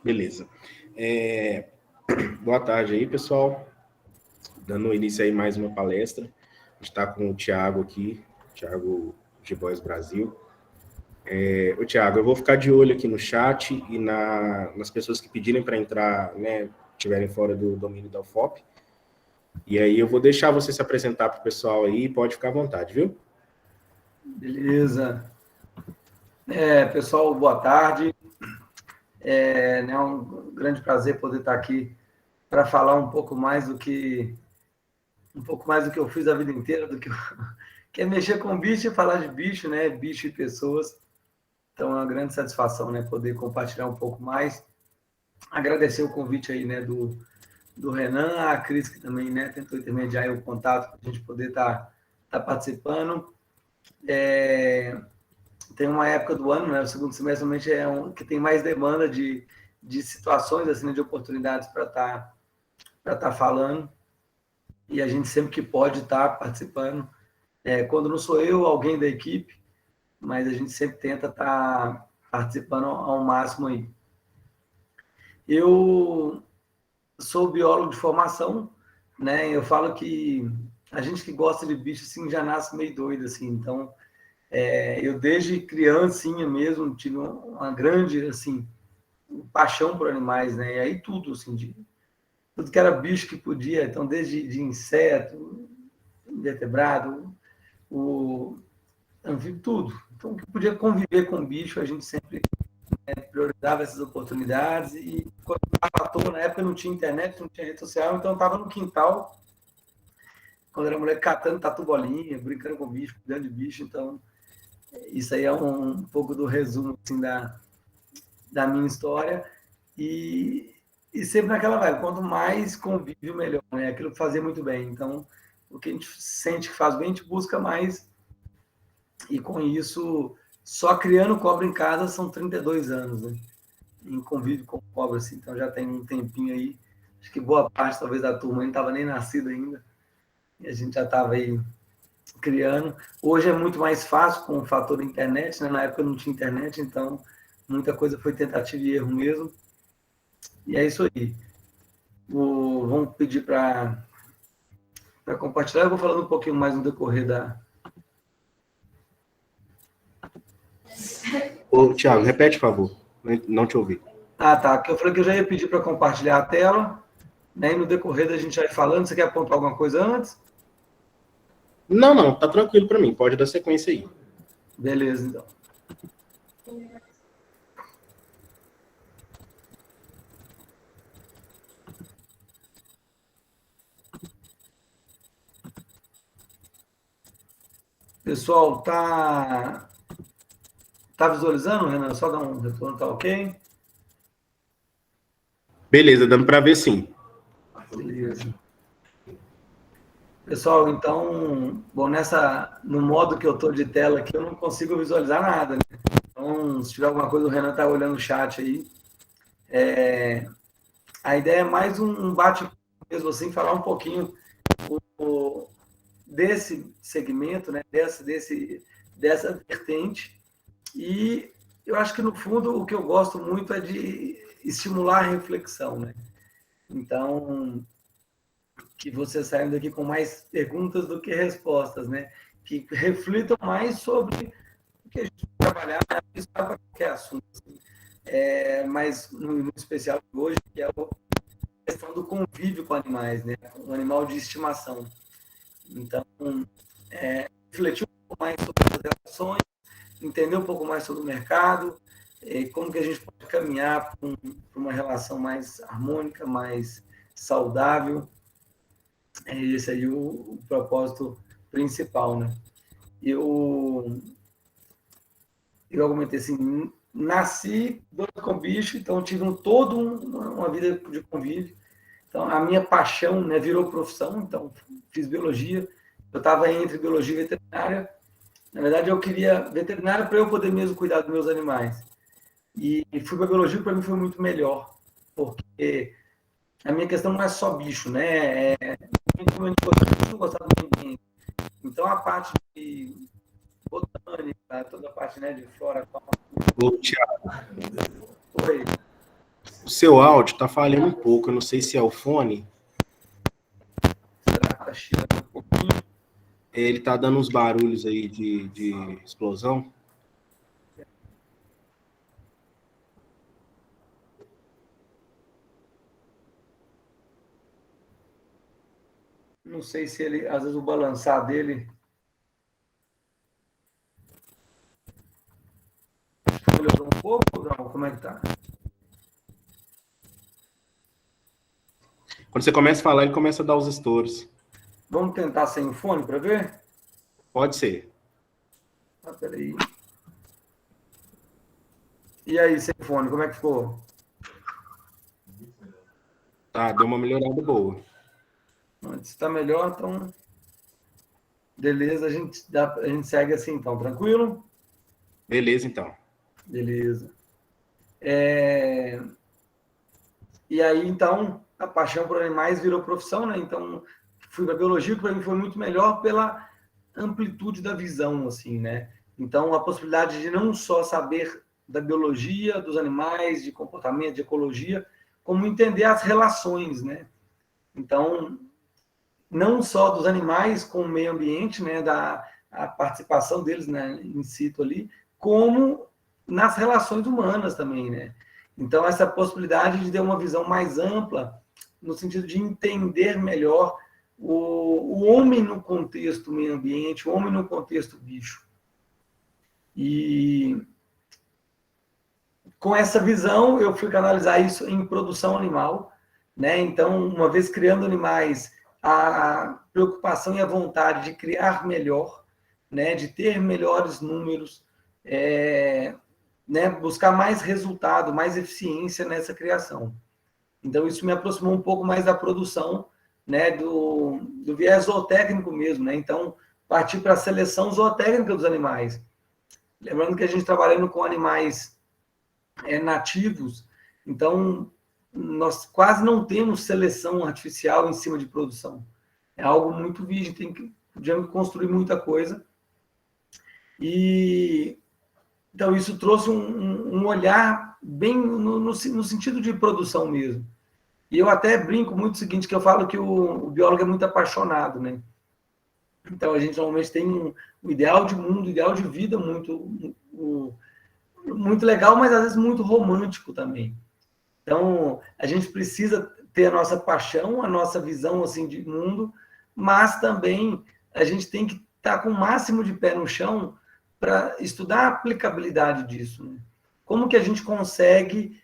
Beleza. Boa tarde aí, pessoal. Dando início aí mais uma palestra. A gente está com o Thiago aqui, Thiago G-Boys Brasil. Ô, Thiago, eu vou ficar de olho aqui no chat e nas pessoas que pedirem para entrar, né, estiverem fora do domínio da UFOP. E aí eu vou deixar você se apresentar para o pessoal aí, pode ficar à vontade, viu? Beleza. Pessoal, boa tarde. É um grande prazer poder estar aqui para falar um pouco mais do que eu fiz a vida inteira, que é mexer com bicho e falar de bicho, né? Bicho e pessoas. Então é uma grande satisfação, né? Poder compartilhar um pouco mais. Agradecer o convite aí, né? Do Renan, a Cris, que também, né? Tentou intermediar o contato para a gente poder estar participando. Tem uma época do ano, né? O segundo semestre realmente que tem mais demanda de situações, assim, né, de oportunidades para estar falando. E a gente sempre que pode estar participando. Quando não sou eu, alguém da equipe, mas a gente sempre tenta estar participando ao máximo aí. Eu sou biólogo de formação, né? Eu falo que a gente que gosta de bicho assim já nasce meio doido, assim. Então, eu desde criancinha mesmo tive uma grande assim paixão por animais, né? E aí tudo assim, tudo que era bicho que podia, então desde de inseto, invertebrado, anfíbio, tudo. Então, o que podia conviver com bicho, a gente sempre priorizava essas oportunidades. E quando eu estava à toa, na época não tinha internet, não tinha rede social, então eu estava no quintal, quando era moleque, catando tatu-bolinha, brincando com bicho, cuidando de bicho. Então, isso aí é um pouco do resumo assim, da minha história. E sempre naquela vibe, quanto mais convívio, melhor, né? Aquilo que fazia muito bem. Então, o que a gente sente que faz bem, a gente busca mais. E com isso, só criando cobra em casa são 32 anos, né? Em convívio com cobra, assim. Então já tem um tempinho aí. Acho que boa parte, talvez, da turma não estava nem nascida ainda. E a gente já estava aí criando. Hoje é muito mais fácil com o fator da internet, né? Na época não tinha internet, então muita coisa foi tentativa e erro mesmo. E é isso aí. Vamos pedir para compartilhar. Eu vou falando um pouquinho mais no decorrer da... Ô, Thiago, repete, por favor. Não te ouvi. Tá. Eu falei que eu já ia pedir para compartilhar a tela, né? E no decorrer da gente vai falando. Você quer apontar alguma coisa antes? Não, tá tranquilo para mim. Pode dar sequência aí. Beleza, então. Pessoal, tá visualizando, Renan? Só dar um retorno, tá ok? Beleza, dando para ver sim. Beleza. Pessoal, então, bom, no modo que eu tô de tela aqui, eu não consigo visualizar nada, né? Então, se tiver alguma coisa, o Renan tá olhando o chat aí. A ideia é mais um bate-papo mesmo, assim, falar um pouquinho desse segmento, né? Dessa vertente. E eu acho que, no fundo, o que eu gosto muito é de estimular a reflexão, né? Então, que vocês saiam daqui com mais perguntas do que respostas, né? Que reflitam mais sobre o que a gente vai trabalhar, isso para qualquer assunto. Assim. Mas, no especial de hoje, que é a questão do convívio com animais, né? Um animal de estimação. Então, refletir um pouco mais sobre as relações, entender um pouco mais sobre o mercado, como que a gente pode caminhar para uma relação mais harmônica, mais saudável. Esse aí o propósito principal, né? Eu argumentei assim, nasci doido com bicho, então tive uma vida de convívio. Então, a minha paixão, né, virou profissão, então fiz biologia. Eu estava entre biologia e veterinária. Na verdade, eu queria veterinária para eu poder mesmo cuidar dos meus animais. E fui para biologia, para mim foi muito melhor, porque a minha questão não é só bicho, né? Como a gente não gostava de ninguém. Então, a parte de botânica, toda a parte, né, de flora, fauna. Ô, Thiago. Oi. O seu áudio está falhando um pouco, eu não sei se é o fone. Será que tá chiando um pouquinho? Ele está dando uns barulhos aí de explosão. Não sei se ele, às vezes o balançar dele melhorou um pouco ou não? Como é que tá? Quando você começa a falar, ele começa a dar os estouros. Vamos tentar sem o fone para ver? Pode ser. Ah, peraí. E aí, sem fone, como é que ficou? Tá, deu uma melhorada boa. Se está melhor, então beleza, a gente segue assim, então, tranquilo? Beleza, então. Beleza. E aí, então, a paixão por animais virou profissão, né? Então, fui para biologia, que para mim foi muito melhor pela amplitude da visão, assim, né? Então, a possibilidade de não só saber da biologia, dos animais, de comportamento, de ecologia, como entender as relações, né? Então, não só dos animais com o meio ambiente, né, a participação deles, né, in situ ali, como nas relações humanas também, né? Então, essa possibilidade de ter uma visão mais ampla, no sentido de entender melhor o homem no contexto meio ambiente, o homem no contexto bicho. E com essa visão, eu fui canalizar isso em produção animal, né? Então, uma vez criando animais, a preocupação e a vontade de criar melhor, né? De ter melhores números, né? Buscar mais resultado, mais eficiência nessa criação. Então, isso me aproximou um pouco mais da produção, né? Do viés zootécnico mesmo, né? Então, partir para a seleção zootécnica dos animais. Lembrando que a gente trabalhando com animais nativos, então nós quase não temos seleção artificial em cima de produção. É algo muito virgem, podemos construir muita coisa. E então isso trouxe um olhar bem no sentido de produção mesmo. E eu até brinco muito o seguinte, que eu falo que o biólogo é muito apaixonado, né? Então a gente normalmente tem um ideal de mundo, ideal de vida muito legal, mas às vezes muito romântico também. Então, a gente precisa ter a nossa paixão, a nossa visão assim de mundo, mas também a gente tem que estar com o máximo de pé no chão para estudar a aplicabilidade disso. Né? Como que a gente consegue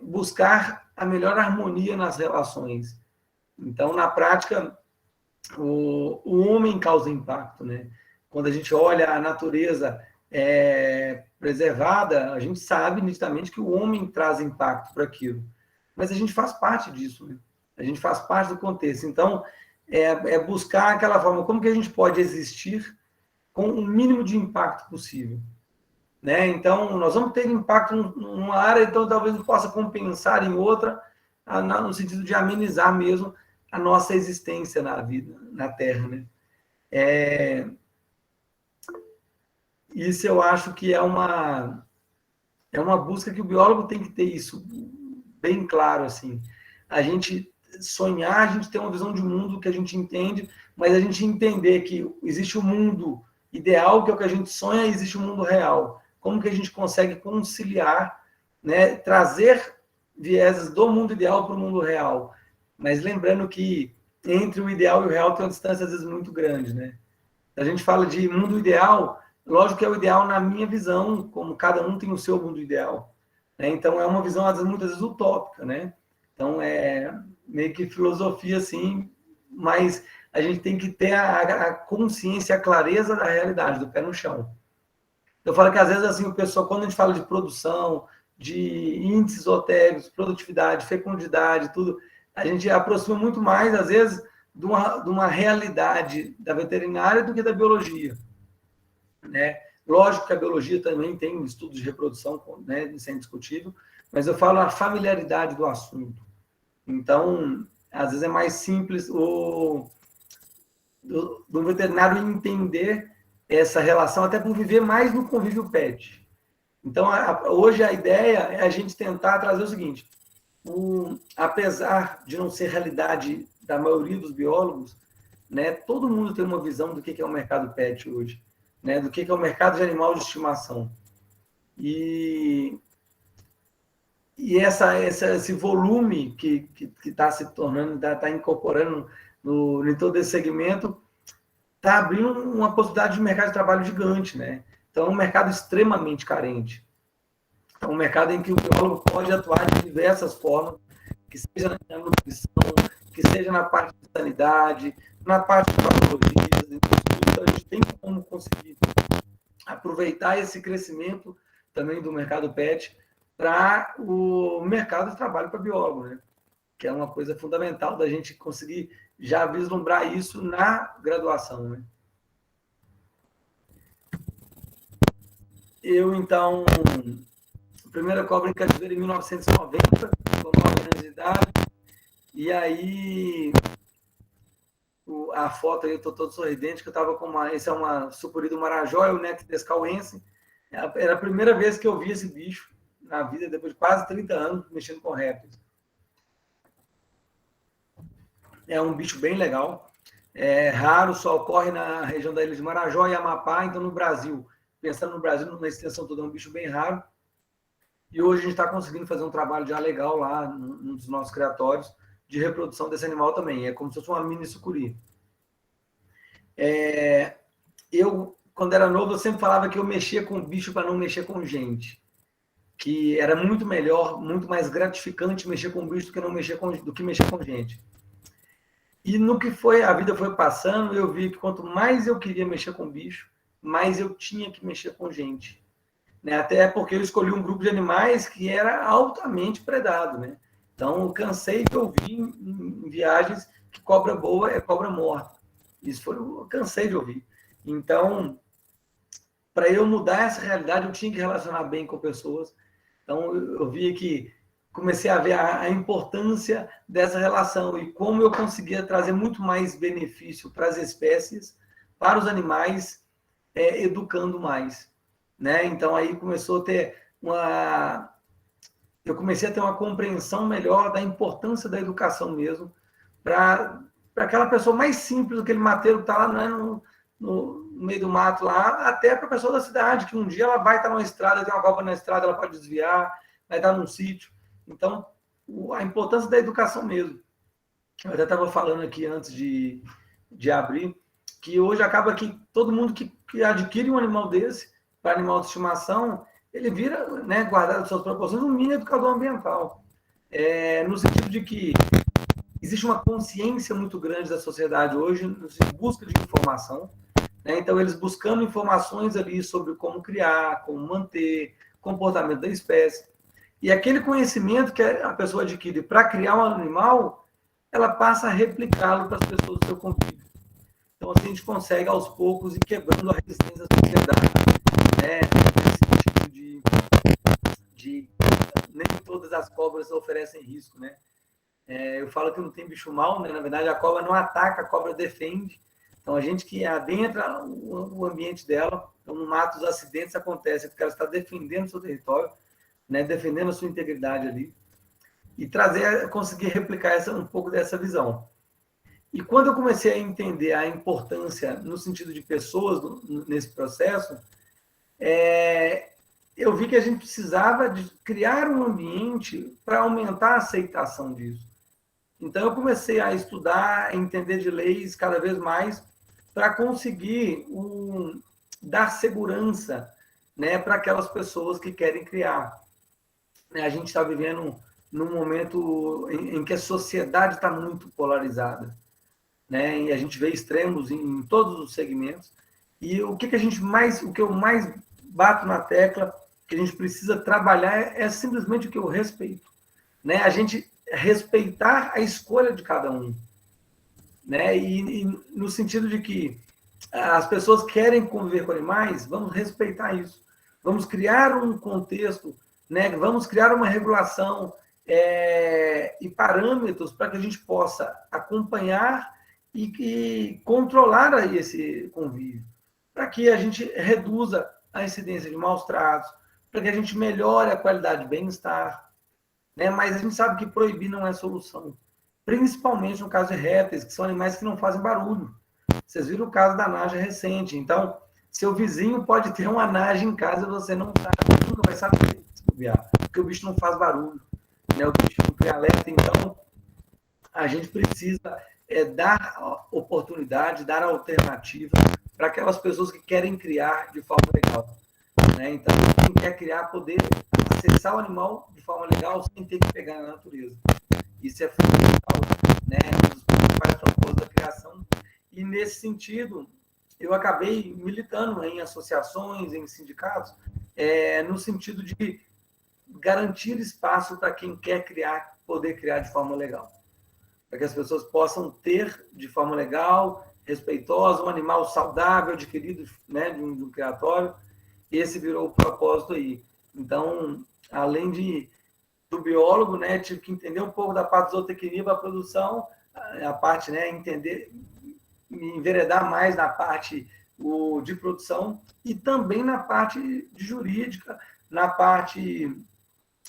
buscar a melhor harmonia nas relações? Então, na prática, o homem causa impacto. Né? Quando a gente olha a natureza preservada, a gente sabe nitidamente que o homem traz impacto para aquilo. Mas a gente faz parte disso, né? A gente faz parte do contexto. Então, buscar aquela forma, como que a gente pode existir com o mínimo de impacto possível. Né? Então, nós vamos ter impacto numa área, então talvez não possa compensar em outra, no sentido de amenizar mesmo a nossa existência na vida, na Terra. Né? Isso eu acho que é uma busca que o biólogo tem que ter isso bem claro, assim. A gente sonhar, a gente ter uma visão de mundo que a gente entende, mas a gente entender que existe o mundo ideal, que é o que a gente sonha, e existe o mundo real. Como que a gente consegue conciliar, né, trazer vieses do mundo ideal para o mundo real. Mas lembrando que entre o ideal e o real tem uma distância, às vezes, muito grande, né? A gente fala de mundo ideal, lógico que é o ideal na minha visão, como cada um tem o seu mundo ideal. Né? Então, é uma visão, às vezes, muitas vezes, utópica, né? Então, é meio que filosofia, assim, mas a gente tem que ter a consciência, a clareza da realidade, do pé no chão. Eu falo que, às vezes, assim, o pessoal, quando a gente fala de produção, de índices zootécnicos, produtividade, fecundidade, tudo, a gente aproxima muito mais, às vezes, de uma realidade da veterinária do que da biologia. Né? Lógico que a biologia também tem estudos de reprodução, né, isso é indiscutível, mas eu falo a familiaridade do assunto. Então, às vezes é mais simples do veterinário entender essa relação, até por viver mais no convívio pet. Então, hoje a ideia é a gente tentar trazer o seguinte, apesar de não ser realidade da maioria dos biólogos, né, todo mundo tem uma visão do que é o mercado pet hoje, né, do que é o mercado de animal de estimação. E esse volume que está se tornando, está incorporando em todo esse segmento, está abrindo uma possibilidade de mercado de trabalho gigante, né? Então, é um mercado extremamente carente. É um mercado em que o biólogo pode atuar de diversas formas, que seja na nutrição, que seja na parte de sanidade, na parte de patologias. Então, a gente tem como conseguir aproveitar esse crescimento também do mercado pet para o mercado de trabalho para biólogo, né? Que é uma coisa fundamental da gente conseguir já vislumbrar isso na graduação, né? Eu, então, a primeira cobra em cativeiro em 1990, com 9 anos de idade, e aí a foto aí, eu estou todo sorridente, que eu estava com esse é uma sucuri do Marajó, é o Neto descauense. Era a primeira vez que eu vi esse bicho na vida, depois de quase 30 anos mexendo com répteis. É um bicho bem legal, é raro, só ocorre na região da ilha de Marajó e Amapá, então no Brasil, pensando no Brasil, numa extensão toda, é um bicho bem raro. E hoje a gente está conseguindo fazer um trabalho já legal lá num dos nossos criatórios de reprodução desse animal também. É como se fosse uma mini sucuri. Eu, quando era novo, eu sempre falava que eu mexia com bicho para não mexer com gente. Que era muito melhor, muito mais gratificante mexer com bicho do que mexer com gente. E no que foi, a vida foi passando, eu vi que quanto mais eu queria mexer com bicho, mais eu tinha que mexer com gente. Né? Até porque eu escolhi um grupo de animais que era altamente predado, né? Então, eu cansei de ouvir em viagens que cobra boa é cobra morta. Isso foi, eu cansei de ouvir. Então, para eu mudar essa realidade, eu tinha que relacionar bem com pessoas. Então, eu vi que comecei a ver a importância dessa relação e como eu conseguia trazer muito mais benefício para as espécies, para os animais, educando mais. Né? Então, aí começou a ter eu comecei a ter uma compreensão melhor da importância da educação mesmo, para aquela pessoa mais simples, aquele mateiro que está lá, né, no meio do mato lá, até para a pessoa da cidade, que um dia ela vai estar numa estrada, tem uma cobra na estrada, ela pode desviar, vai estar num sítio. Então, a importância da educação mesmo. Eu até estava falando aqui antes de abrir, que hoje acaba que todo mundo que adquire um animal desse, para animal de estimação, ele vira, né, guardado as suas proporções, um mini educador ambiental. No sentido de que existe uma consciência muito grande da sociedade hoje em busca de informação, né? Então, eles buscando informações ali sobre como criar, como manter, comportamento da espécie. E aquele conhecimento que a pessoa adquire para criar um animal, ela passa a replicá-lo para as pessoas do seu convívio. Então, assim, a gente consegue, aos poucos, ir quebrando a resistência da sociedade, né? Nesse sentido de nem todas as cobras oferecem risco, né? Eu falo que não tem bicho mal, né? Na verdade, a cobra não ataca, a cobra defende. Então, a gente que adentra o ambiente dela, então, no mato, os acidentes acontecem porque ela está defendendo o seu território, né? Defendendo a sua integridade ali, e conseguir replicar um pouco dessa visão. E quando eu comecei a entender a importância no sentido de pessoas nesse processo, eu vi que a gente precisava de criar um ambiente para aumentar a aceitação disso. Então, eu comecei a estudar, a entender de leis cada vez mais, para conseguir dar segurança, né, para aquelas pessoas que querem criar. A gente está vivendo num momento em que a sociedade está muito polarizada, né? E a gente vê extremos em todos os segmentos. E o que eu mais bato na tecla que a gente precisa trabalhar é simplesmente o que eu respeito, né? A gente respeitar a escolha de cada um, né? E no sentido de que as pessoas querem conviver com animais, vamos respeitar isso. Vamos criar um contexto, né? Vamos criar uma regulação e parâmetros para que a gente possa acompanhar e controlar aí esse convívio, para que a gente reduza a incidência de maus tratos, para que a gente melhore a qualidade de bem-estar, né? Mas a gente sabe que proibir não é solução. Principalmente no caso de répteis, que são animais que não fazem barulho. Vocês viram o caso da naja recente. Então, seu vizinho pode ter uma naja em casa e você não sabe, nunca vai saber, porque o bicho não faz barulho, né? O bicho não tem alerta. Então, a gente precisa dar oportunidade, dar alternativa para aquelas pessoas que querem criar de forma legal, né? Então, quem quer criar, poder acessar o animal de forma legal sem ter que pegar na natureza. Isso é fundamental, né? Um dos principais propósitos da criação. E, nesse sentido, eu acabei militando em associações, em sindicatos, no sentido de garantir espaço para quem quer criar, poder criar de forma legal. Para que as pessoas possam ter, de forma legal, respeitosa, um animal saudável, adquirido, né, de um criatório. Esse virou o propósito aí. Então, além do biólogo, né, tive que entender um pouco da parte de zootecnia para a produção, a parte, né, entender, me enveredar mais na parte de produção e também na parte de jurídica, na parte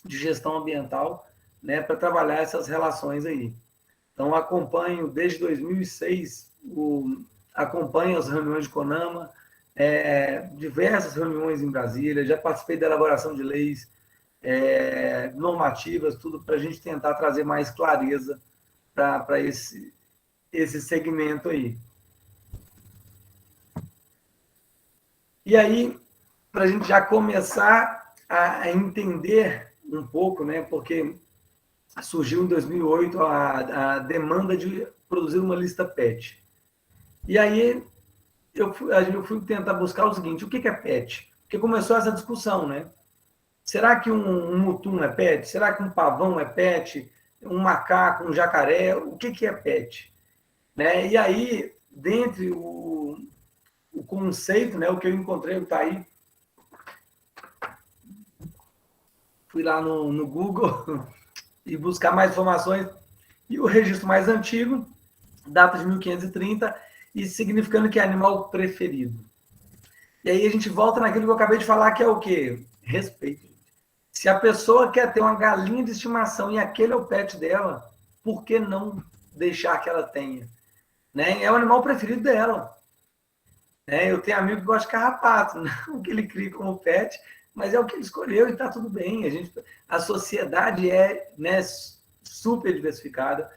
de gestão ambiental, né, para trabalhar essas relações aí. Então, acompanho desde 2006, acompanho as reuniões de CONAMA, diversas reuniões em Brasília, já participei da elaboração de leis, normativas, tudo para a gente tentar trazer mais clareza para esse segmento aí. E aí, para a gente já começar a entender um pouco, né, porque surgiu em 2008 a demanda de produzir uma lista PET. E aí eu fui tentar buscar o seguinte, o que é PET? Porque começou essa discussão, né? Será que um mutum é PET? Será que um pavão é PET? Um macaco, um jacaré? O que é PET? Né? E aí, dentre o conceito, né, o que eu encontrei, está aí, fui lá no Google e buscar mais informações, e o registro mais antigo, data de 1530, e significando que é animal preferido. E aí a gente volta naquilo que eu acabei de falar, que é o quê? Respeito. Se a pessoa quer ter uma galinha de estimação e aquele é o pet dela, por que não deixar que ela tenha? Né? É o animal preferido dela. Né? Eu tenho amigo que gosta de carrapato, não que ele crie como pet, mas é o que ele escolheu e está tudo bem. A sociedade é, né, super diversificada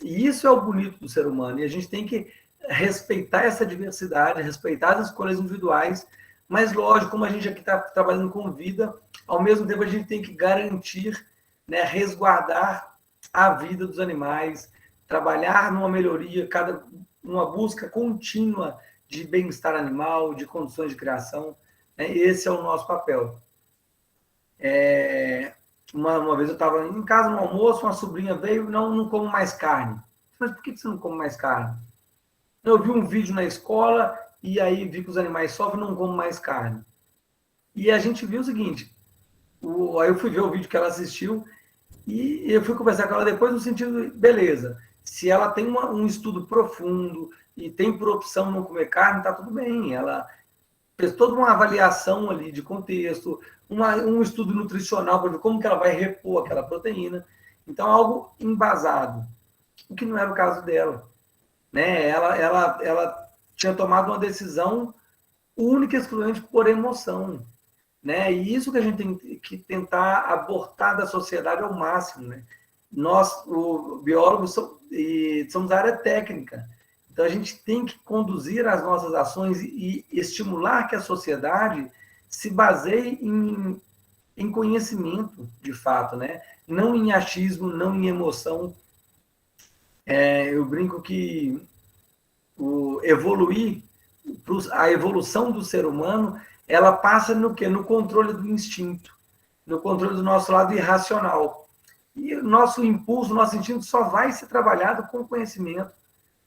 e isso é o bonito do ser humano. E a gente tem que respeitar essa diversidade, respeitar as escolhas individuais, mas lógico, como a gente aqui está trabalhando com vida, ao mesmo tempo a gente tem que garantir, né, resguardar a vida dos animais, trabalhar numa melhoria, numa busca contínua de bem-estar animal, de condições de criação. Esse é o nosso papel. Uma vez eu estava em casa no almoço, uma sobrinha veio, não como mais carne. Mas por que você não come mais carne? Eu vi um vídeo na escola e aí vi que os animais sofrem, não como mais carne. E a gente viu o seguinte, aí eu fui ver o vídeo que ela assistiu e eu fui conversar com ela depois no sentido, beleza, se ela tem um estudo profundo e tem por opção não comer carne, está tudo bem. Ela fez toda uma avaliação ali de contexto, um estudo nutricional para ver como que ela vai repor aquela proteína. Então, algo embasado, o que não era o caso dela. Né? Ela tinha tomado uma decisão única e exclusivamente por emoção. Né? E isso que a gente tem que tentar abortar da sociedade ao máximo. Né? Nós, o biólogos, somos a área técnica. Então, a gente tem que conduzir as nossas ações e estimular que a sociedade se baseie em conhecimento, de fato, né? Não em achismo, não em emoção. Eu brinco que a evolução do ser humano, ela passa no quê? No controle do instinto, no controle do nosso lado irracional. E o nosso impulso, o nosso instinto só vai ser trabalhado com conhecimento.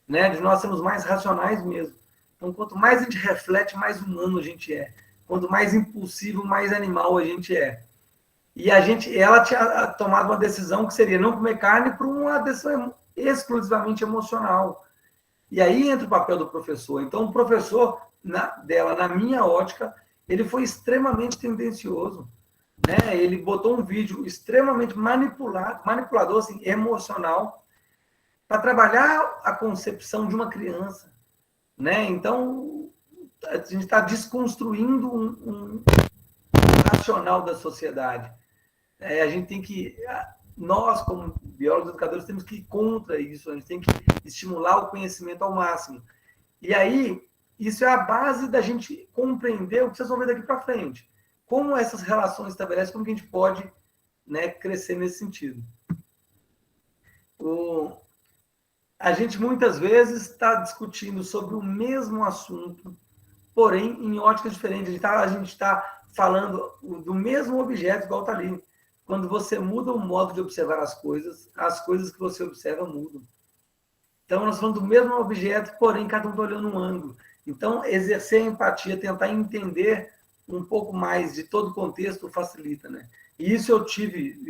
Né, de nós sermos mais racionais mesmo. Então, quanto mais a gente reflete, mais humano a gente é. Quanto mais impulsivo, mais animal a gente é. E ela tinha tomado uma decisão que seria não comer carne por uma decisão exclusivamente emocional. E aí entra o papel do professor. Então, o professor dela, na minha ótica, ele foi extremamente tendencioso. né? Ele botou um vídeo extremamente manipulador, assim, emocional, para trabalhar a concepção de uma criança, né? Então, a gente está desconstruindo um racional da sociedade. A gente tem que, nós, como biólogos educadores, temos que ir contra isso, a gente tem que estimular o conhecimento ao máximo. E aí, isso é a base da gente compreender o que vocês vão ver daqui para frente. Como essas relações estabelecem, como que a gente pode, né, crescer nesse sentido. A gente muitas vezes está discutindo sobre o mesmo assunto, porém em óticas diferentes. A gente está falando do mesmo objeto, igual está ali. Quando você muda o modo de observar as coisas que você observa mudam. Então, nós falamos do mesmo objeto, porém cada um está olhando um ângulo. Então, exercer a empatia, tentar entender um pouco mais de todo o contexto facilita, né? E isso eu tive,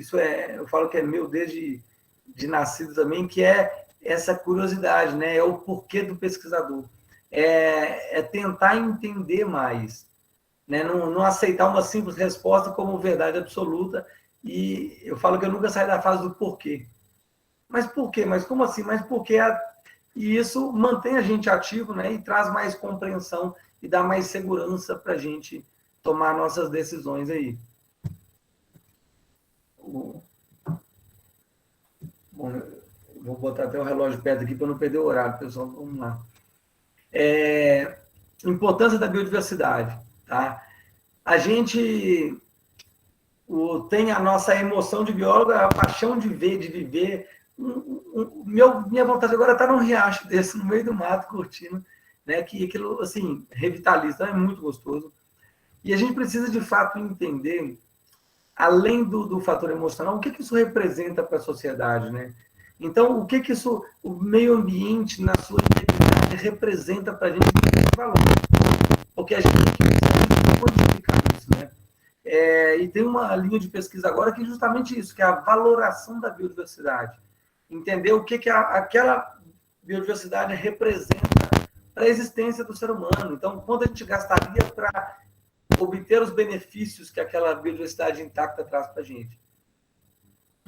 eu falo que é meu desde de nascido também, que é essa curiosidade, né? É o porquê do pesquisador. É tentar entender mais, né? Não aceitar uma simples resposta como verdade absoluta. E eu falo que eu nunca saio da fase do porquê. Mas por quê? Mas como assim? Mas por quê? E isso mantém a gente ativo, né? E traz mais compreensão e dá mais segurança para a gente tomar nossas decisões aí. Bom, vou botar até o relógio perto aqui para não perder o horário, pessoal. Vamos lá. Importância da biodiversidade, tá? A gente tem a nossa emoção de biólogo, a paixão de ver, de viver. Minha vontade agora é estar num riacho desse, no meio do mato, curtindo, né? Que aquilo, assim, revitaliza, é muito gostoso. E a gente precisa, de fato, entender, além do fator emocional, o que isso representa para a sociedade, né? Então, o que isso, o meio ambiente, na sua integridade, representa para a gente de valor? Porque a gente precisa quantificar isso, né? E tem uma linha de pesquisa agora que é justamente isso, que é a valoração da biodiversidade. Entender o que aquela biodiversidade representa para a existência do ser humano. Então, quanto a gente gastaria para obter os benefícios que aquela biodiversidade intacta traz para a gente.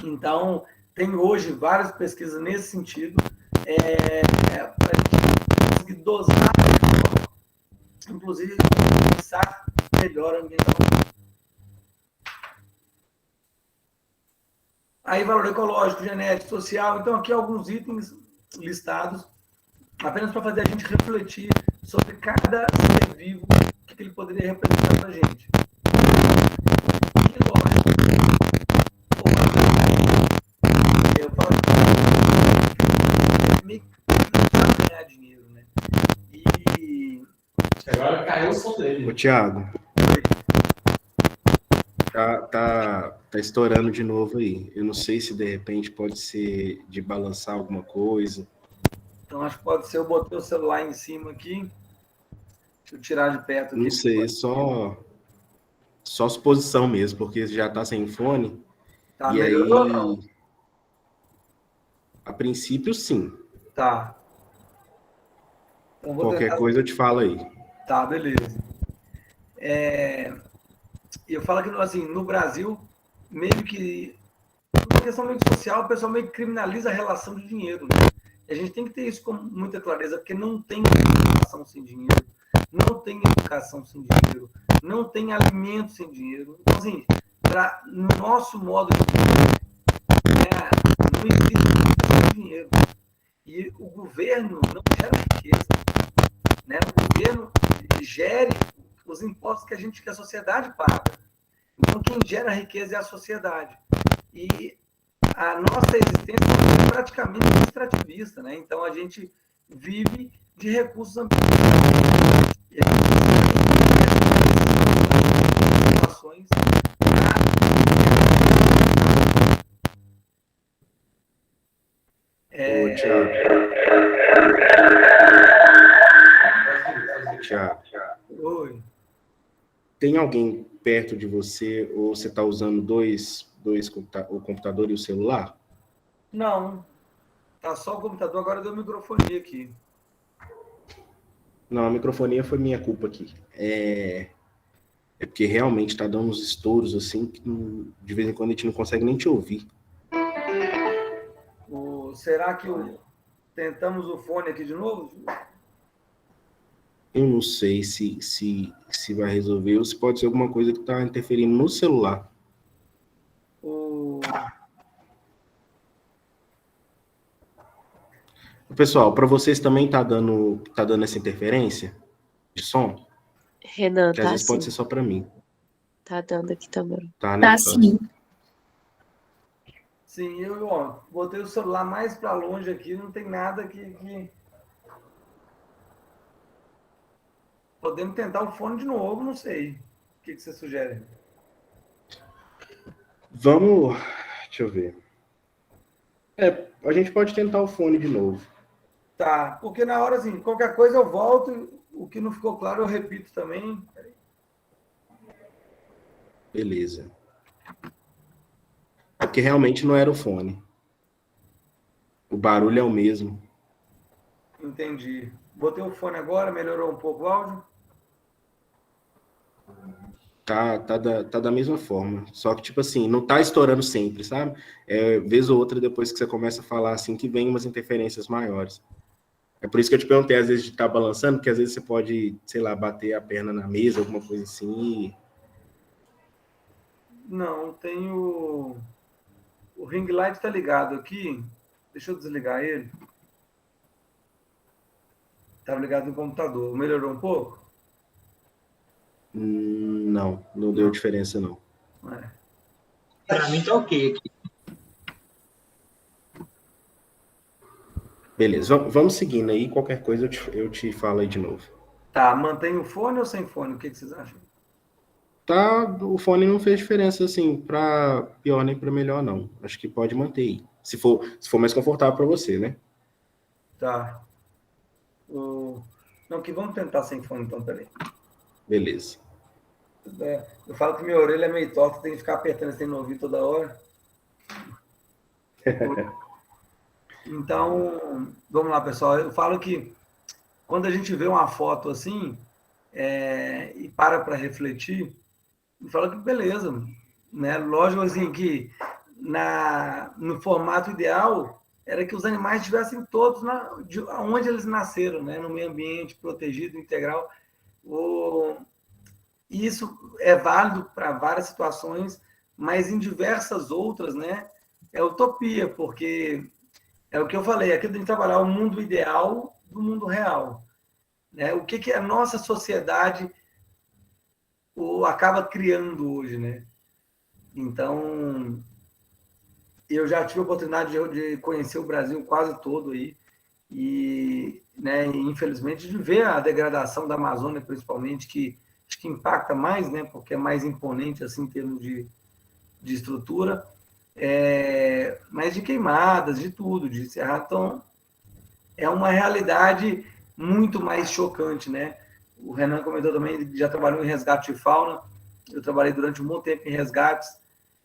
Então, tem hoje várias pesquisas nesse sentido, para a gente conseguir dosar, inclusive, pensar melhor ambientalmente. Aí, valor ecológico, genético, social. Então, aqui alguns itens listados, apenas para fazer a gente refletir sobre cada ser vivo, o que ele poderia representar para a gente. E, lógico, eu falo que meio que ganhar dinheiro, né? E... Agora caiu o som dele. Ô, Thiago. Tá estourando de novo aí. Eu não sei se de repente pode ser de balançar alguma coisa. Então, acho que pode ser, eu botei o celular em cima aqui. Deixa eu tirar de perto aqui. Não sei, só suposição mesmo, porque já tá sem fone. Tá, e melhorou, aí, não? A princípio, sim. Tá. Então, Qualquer coisa eu te falo aí. Tá, beleza. Eu falo que, assim, no Brasil, meio que, uma questão meio social, o pessoal meio que criminaliza a relação de dinheiro, né? E a gente tem que ter isso com muita clareza, porque não tem relação sem dinheiro, não tem educação sem dinheiro, não tem alimento sem dinheiro. Então, assim, no nosso modo de viver, não existe dinheiro. E o governo não gera riqueza, né? O governo gere os impostos que a sociedade paga. Então, quem gera riqueza é a sociedade. E a nossa existência é praticamente extrativista, né? Então, a gente vive de recursos ambientais. E a gente precisa de ações Thiago. Oi. Tem alguém perto de você ou você está usando o computador e o celular? Não. Tá só o computador, agora deu microfonia aqui. Não, a microfonia foi minha culpa aqui. É porque realmente está dando uns estouros assim que de vez em quando a gente não consegue nem te ouvir. Será que tentamos o fone aqui de novo? Eu não sei se vai resolver ou se pode ser alguma coisa que está interferindo no celular. Pessoal, para vocês também tá dando essa interferência de som? Renan, Que às tá vezes pode sim. ser só para mim. Tá dando aqui também. Tá, né? Tá sim. Sim, eu botei o celular mais para longe aqui, não tem nada que... Podemos tentar o fone de novo, não sei. O que você sugere? Vamos... Deixa eu ver. A gente pode tentar o fone de novo. Tá, porque na hora, assim, qualquer coisa eu volto, o que não ficou claro eu repito também. Beleza. É porque realmente não era o fone. O barulho é o mesmo. Entendi. Botei o fone agora, melhorou um pouco o áudio? Tá da mesma forma. Só que, tipo assim, não tá estourando sempre, sabe? Vez ou outra, depois que você começa a falar assim, que vem umas interferências maiores. É por isso que eu te perguntei, às vezes, de estar balançando, porque às vezes você pode, sei lá, bater a perna na mesa, alguma coisa assim. Não, tenho... O ring light tá ligado aqui. Deixa eu desligar ele. Estava ligado no computador. Melhorou um pouco? Não deu diferença, não. Para mim tá ok aqui. Beleza, vamos seguindo aí. Qualquer coisa eu te falo aí de novo. Tá, mantém o fone ou sem fone? O que vocês acham? Tá, o fone não fez diferença, assim, para pior nem para melhor, não. Acho que pode manter aí. Se for mais confortável para você, né? Tá. Não, que vamos tentar sem fone, então, peraí. Beleza. Eu falo que minha orelha é meio torta, tem que ficar apertando assim no ouvido toda hora. Então, vamos lá, pessoal. Eu falo que quando a gente vê uma foto assim e para refletir, eu falo que beleza, né? Lógico assim que no formato ideal era que os animais estivessem todos onde eles nasceram, né? No meio ambiente protegido, integral. Isso é válido para várias situações, mas em diversas outras, né? É utopia, porque é o que eu falei, aqui a gente trabalhar o mundo ideal do mundo real, né? O que a nossa sociedade acaba criando hoje, né? Então, eu já tive a oportunidade de conhecer o Brasil quase todo aí e, né, infelizmente, de ver a degradação da Amazônia, principalmente, que acho que impacta mais, né? Porque é mais imponente assim em termos de estrutura. Mas de queimadas, de tudo, de cerrado. Então, é uma realidade muito mais chocante, né? O Renan comentou também, ele já trabalhou em resgate de fauna, eu trabalhei durante um bom tempo em resgates,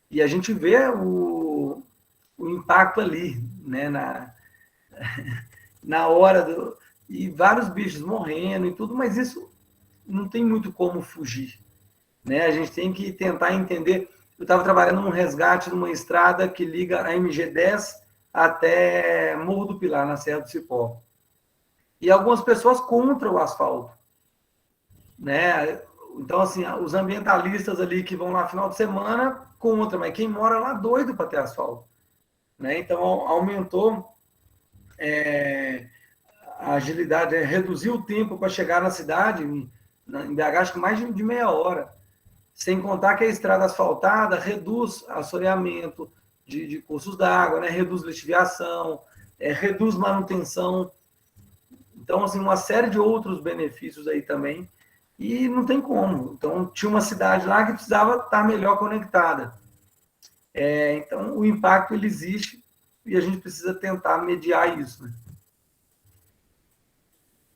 e a gente vê o impacto ali, né? Na hora, e vários bichos morrendo e tudo, mas isso não tem muito como fugir, né? A gente tem que tentar entender. Eu estava trabalhando num resgate numa estrada que liga a MG10 até Morro do Pilar, na Serra do Cipó. E algumas pessoas contra o asfalto, né? Então, assim, os ambientalistas ali que vão lá no final de semana, contra, mas quem mora lá doido para ter asfalto, né? Então, aumentou a agilidade, reduziu o tempo para chegar na cidade, em BH, acho que mais de meia hora. Sem contar que a estrada asfaltada reduz assoreamento de cursos d'água, né? Reduz lixiviação, reduz manutenção. Então, assim, uma série de outros benefícios aí também. E não tem como. Então, tinha uma cidade lá que precisava estar melhor conectada. Então, o impacto, ele existe e a gente precisa tentar mediar isso, né?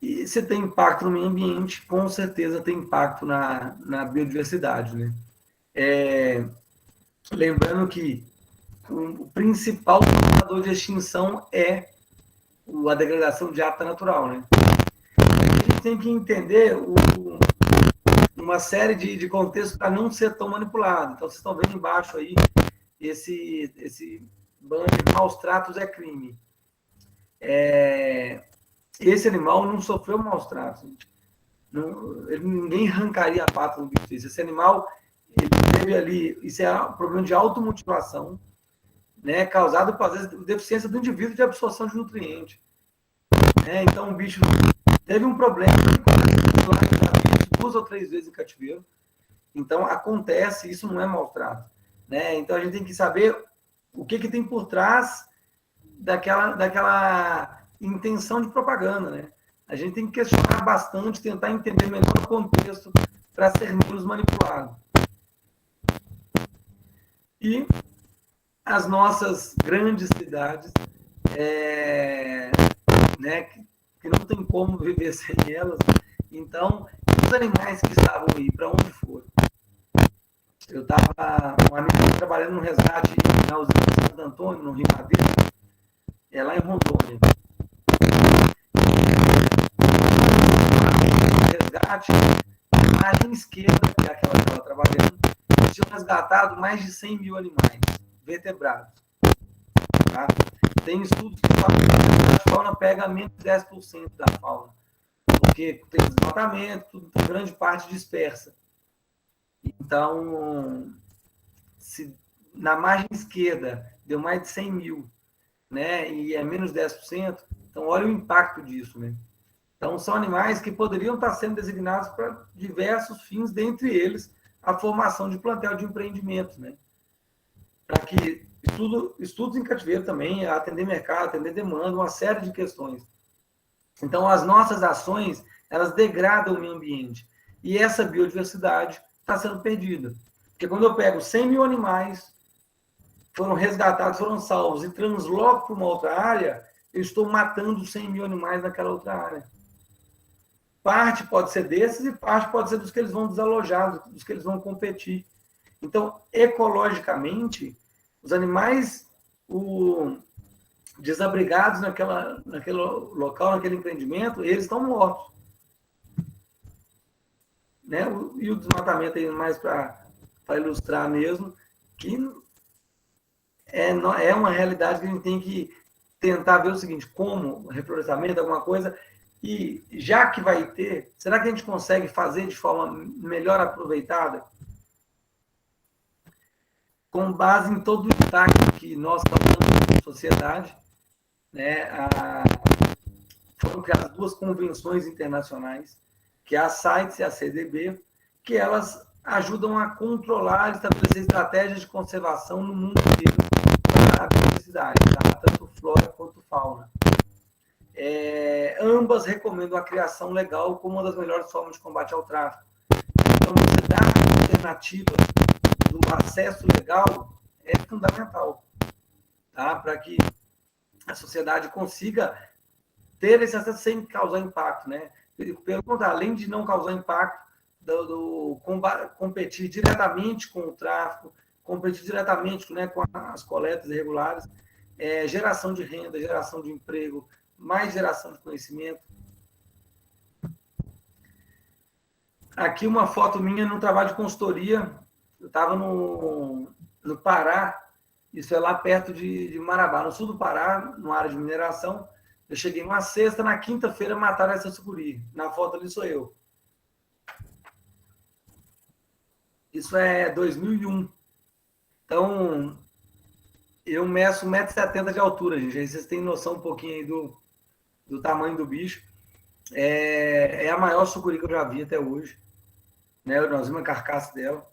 E se tem impacto no meio ambiente, com certeza tem impacto na biodiversidade, né? Lembrando que o principal causador de extinção é a degradação de hábitat natural, né? A gente tem que entender uma série de contextos para não ser tão manipulado. Então, vocês estão vendo embaixo aí esse banner, maus tratos é crime. Esse animal não sofreu maus tratos. Ninguém arrancaria a pata no bicho desse. Esse animal, ele teve ali, isso é um problema de automutilação, né, causado por, às vezes, deficiência do indivíduo de absorção de nutriente. Então, o bicho teve um problema, 2 ou 3 vezes em cativeiro. Então, acontece, isso não é maltrato. Né? Então, a gente tem que saber o que tem por trás daquela intenção de propaganda. Né? A gente tem que questionar bastante, tentar entender melhor o contexto para ser menos manipulado. E as nossas grandes cidades, né, que não tem como viver sem elas. Então, os animais que estavam aí, para onde foram? Eu estava, um amigo trabalhando no resgate na usina de Santo Antônio, no Rio Madeira, lá em Rondônia. Resgate, na margem esquerda, que é aquela que estava trabalhando, eles tinham resgatado mais de 100 mil animais vertebrados. Tá? Tem estudos que falam que a fauna pega menos de 10% da fauna, porque tem desmatamento, tem grande parte dispersa. Então, se na margem esquerda deu mais de 100 mil, né, e é menos 10%, então olha o impacto disso. Né? Então, são animais que poderiam estar sendo designados para diversos fins, dentre eles a formação de plantel de empreendimentos, né? Para que estudos em cativeiro também, atender mercado, atender demanda, uma série de questões. Então, as nossas ações, elas degradam o meio ambiente. E essa biodiversidade está sendo perdida. Porque quando eu pego 100 mil animais, foram resgatados, foram salvos, e transloco para uma outra área, eu estou matando 100 mil animais naquela outra área. Parte pode ser desses e parte pode ser dos que eles vão desalojar, dos que eles vão competir. Então, ecologicamente, os animais desabrigados naquele local, naquele empreendimento, eles estão mortos. Né? E o desmatamento aí, mais para ilustrar mesmo, que é uma realidade que a gente tem que tentar ver o seguinte, como reflorestamento, alguma coisa, e já que vai ter, será que a gente consegue fazer de forma melhor aproveitada? Com base em todo o destaque que nós estamos dando como sociedade, né, foram criadas 2 convenções internacionais, que é a CITES e a CDB, que elas ajudam a controlar e estabelecer estratégias de conservação no mundo inteiro para a biodiversidade, tá? Tanto flora quanto fauna. Ambas recomendam a criação legal como uma das melhores formas de combate ao tráfico. Então, você dar alternativas do acesso legal é fundamental, tá? Para que a sociedade consiga ter esse acesso sem causar impacto, né? Pelo contrário, além de não causar impacto, competir diretamente com o tráfico, competir diretamente, né, com as coletas irregulares, geração de renda, geração de emprego, mais geração de conhecimento. Aqui uma foto minha num trabalho de consultoria. Eu estava no Pará, isso é lá perto de Marabá, no sul do Pará, numa área de mineração. Eu cheguei numa sexta, na quinta-feira mataram essa sucuri. Na foto ali sou eu. Isso é 2001. Então, eu meço 1,70 m de altura, gente. Aí vocês têm noção um pouquinho aí do tamanho do bicho. É a maior sucuri que eu já vi até hoje. Né? Nós vimos a carcaça dela.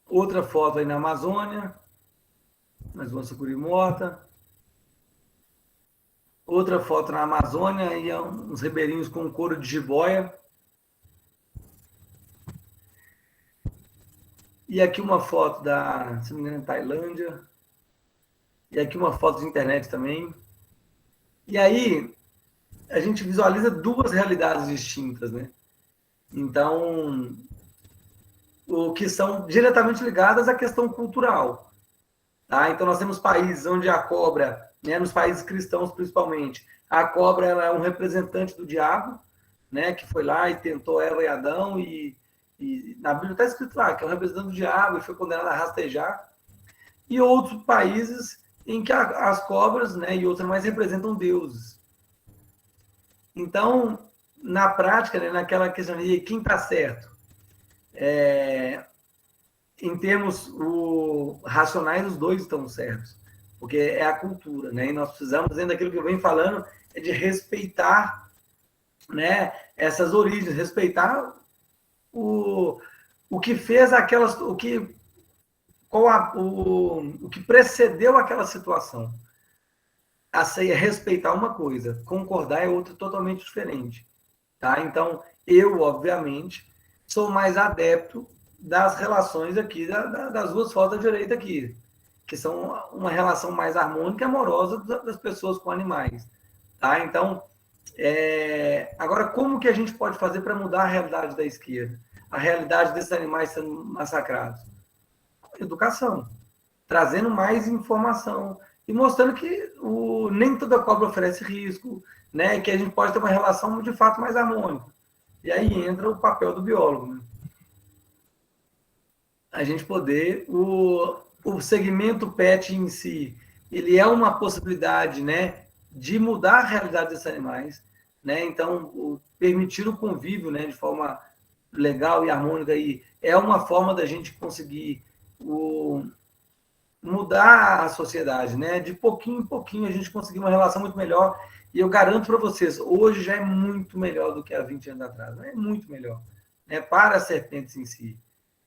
Outra foto aí na Amazônia. Mais uma sucuri morta. Outra foto na Amazônia, e uns ribeirinhos com couro de jiboia. E aqui uma foto se não me engano, Tailândia. E aqui uma foto de internet também. E aí, a gente visualiza 2 realidades distintas, né? Então, o que são diretamente ligadas à questão cultural. Tá? Então, nós temos países onde a cobra, né, nos países cristãos principalmente, a cobra ela é um representante do diabo, né, que foi lá e tentou Eva e Adão, e na Bíblia está escrito lá que é o representante do diabo e foi condenado a rastejar, e outros países em que as cobras, né, e outros animais representam deuses. Então, na prática, né, naquela questão de quem está certo, em termos racionais, os dois estão certos, porque é a cultura, né? E nós precisamos, dentro daquilo que eu venho falando, é de respeitar, né, essas origens, respeitar o que fez aquelas, o que precedeu aquela situação. A ceia é respeitar uma coisa, concordar é outra totalmente diferente, tá? Então, eu, obviamente, sou mais adepto das relações aqui, das duas fotos da direita aqui, que são uma relação mais harmônica e amorosa das pessoas com animais, tá? Então, agora, como que a gente pode fazer para mudar a realidade da esquerda? A realidade desses animais sendo massacrados? Educação, trazendo mais informação e mostrando que nem toda cobra oferece risco, né? Que a gente pode ter uma relação de fato mais harmônica. E aí entra o papel do biólogo, né? A gente poder o segmento PET em si, ele é uma possibilidade, né, de mudar a realidade desses animais, né? Então, permitir o convívio, né, de forma legal e harmônica aí é uma forma da gente conseguir mudar a sociedade, né? De pouquinho em pouquinho a gente conseguir uma relação muito melhor. E eu garanto para vocês, hoje já é muito melhor do que há 20 anos atrás. É muito melhor, né? Para as serpentes em si.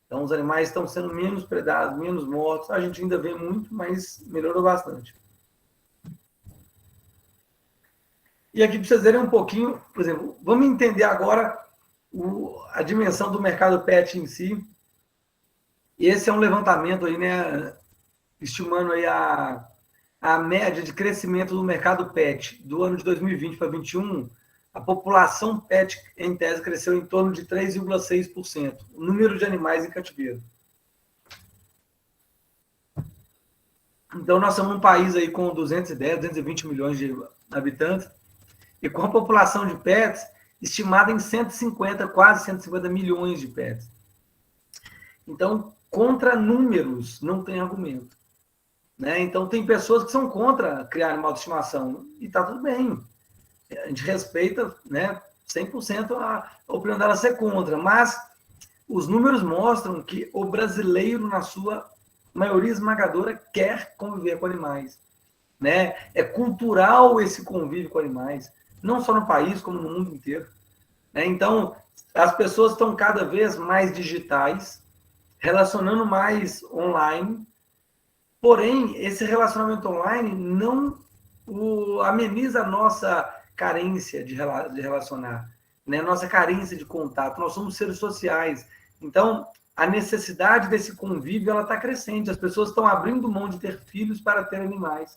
Então, os animais estão sendo menos predados, menos mortos. A gente ainda vê muito, mas melhorou bastante. E aqui, para vocês verem um pouquinho, por exemplo, vamos entender agora a dimensão do mercado PET em si. Esse é um levantamento aí, né, estimando aí a média de crescimento do mercado PET do ano de 2020 para 2021. A população PET, em tese, cresceu em torno de 3,6%. O número de animais em cativeiro. Então, nós somos um país aí com 210, 220 milhões de habitantes e com a população de pets estimada em 150, quase 150 milhões de pets. Então, contra números, não tem argumento, né? Então, tem pessoas que são contra criar animal de estimação e está tudo bem. A gente respeita, né, 100% a opinião dela ser contra, mas os números mostram que o brasileiro, na sua maioria esmagadora, quer conviver com animais, né? É cultural esse convívio com animais, não só no país, como no mundo inteiro, né? Então, as pessoas estão cada vez mais digitais, relacionando mais online, porém, esse relacionamento online não ameniza a nossa carência de relacionar, né? Nossa carência de contato. Nós somos seres sociais. Então, a necessidade desse convívio ela está crescente. As pessoas estão abrindo mão de ter filhos para ter animais.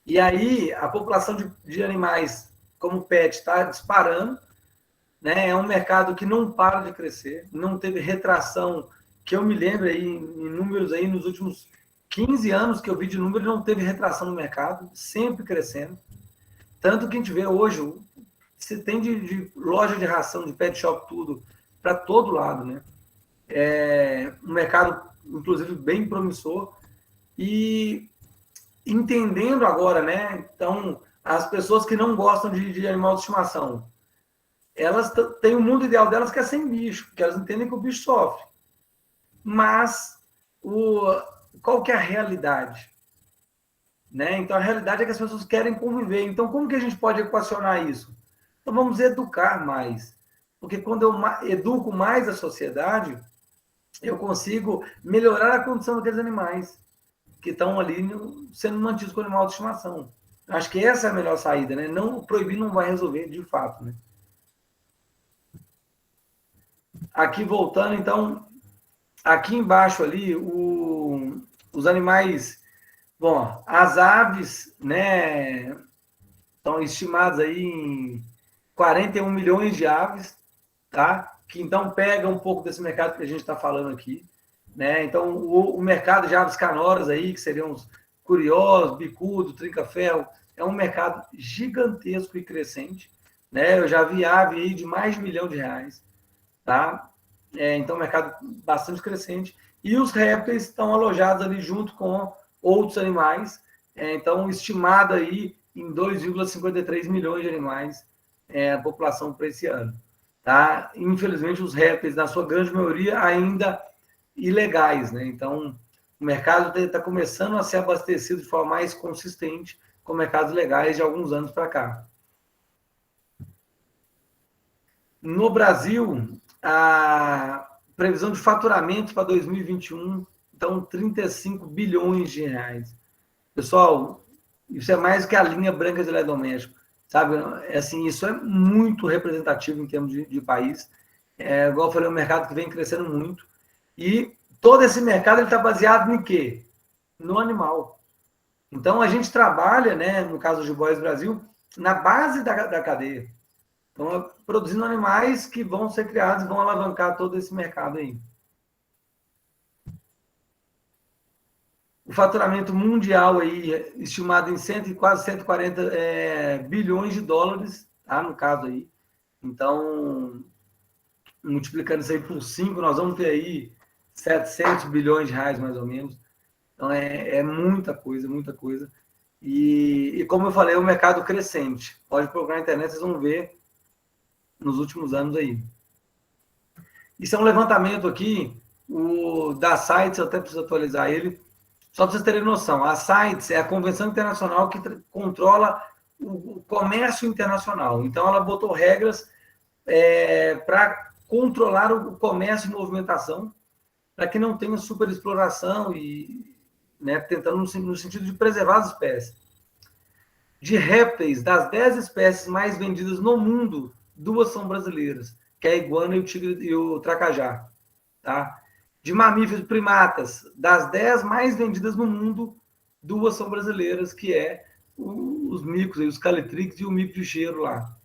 E aí, a população de animais como pet está disparando, né? É um mercado que não para de crescer, não teve retração, que eu me lembro aí, em números aí, nos últimos 15 anos que eu vi de número, não teve retração no mercado, sempre crescendo. Tanto que a gente vê hoje, se tem de loja de ração, de pet shop, tudo, para todo lado, né? É um mercado, inclusive, bem promissor. E entendendo agora, né? Então, as pessoas que não gostam de animal de estimação, elas têm o mundo ideal delas que é sem bicho, porque elas entendem que o bicho sofre. Mas, qual que é a realidade? Né? Então, a realidade é que as pessoas querem conviver. Então, como que a gente pode equacionar isso? Então, vamos educar mais. Porque quando eu educo mais a sociedade, eu consigo melhorar a condição daqueles animais que estão ali sendo mantidos com animal de estimação. Acho que essa é a melhor saída, né? Não, proibir não vai resolver, de fato, né? Aqui, voltando, então, aqui embaixo ali, os animais... Bom, as aves, né, estão estimadas aí em 41 milhões de aves, tá? Que então pega um pouco desse mercado que a gente está falando aqui, né? Então, o mercado de aves canoras aí, que seriam os curiós, bicudo, trinca-ferro, é um mercado gigantesco e crescente, né? Eu já vi ave aí de mais de R$ 1.000.000, tá? Então, mercado bastante crescente. E os répteis estão alojados ali junto com outros animais. Então, estimado aí em 2,53 milhões de animais a população para esse ano. Tá? Infelizmente, os répteis, na sua grande maioria, ainda ilegais, né? Então, o mercado está começando a ser abastecido de forma mais consistente com mercados legais de alguns anos para cá. No Brasil, a previsão de faturamento para 2021, então, 35 bilhões de reais. Pessoal, isso é mais que a linha branca de eletrodoméstico, sabe? Assim, isso é muito representativo em termos de país. Igual eu falei, é um mercado que vem crescendo muito. E todo esse mercado está baseado em quê? No animal. Então, a gente trabalha, né, no caso do Jiboias Brasil, na base da cadeia. Então, produzindo animais que vão ser criados e vão alavancar todo esse mercado aí. O faturamento mundial aí, estimado em quase 140 bilhões de dólares, tá, no caso aí. Então, multiplicando isso aí por 5, nós vamos ter aí 700 bilhões de reais, mais ou menos. Então, é muita coisa, muita coisa. E como eu falei, é um mercado crescente. Pode procurar na internet, vocês vão ver nos últimos anos aí. Isso é um levantamento aqui, da CITES, eu até preciso atualizar ele, só para vocês terem noção. A CITES é a Convenção Internacional que controla o comércio internacional. Então, ela botou regras para controlar o comércio e movimentação, para que não tenha superexploração e, né, tentando no sentido de preservar as espécies. De répteis, das 10 espécies mais vendidas no mundo, 2 são brasileiras, que é a iguana e o tigre e o tracajá. Tá? De mamíferos primatas, das 10 mais vendidas no mundo, 2 são brasileiras, que é os micos, os calitrix e o mico de cheiro lá.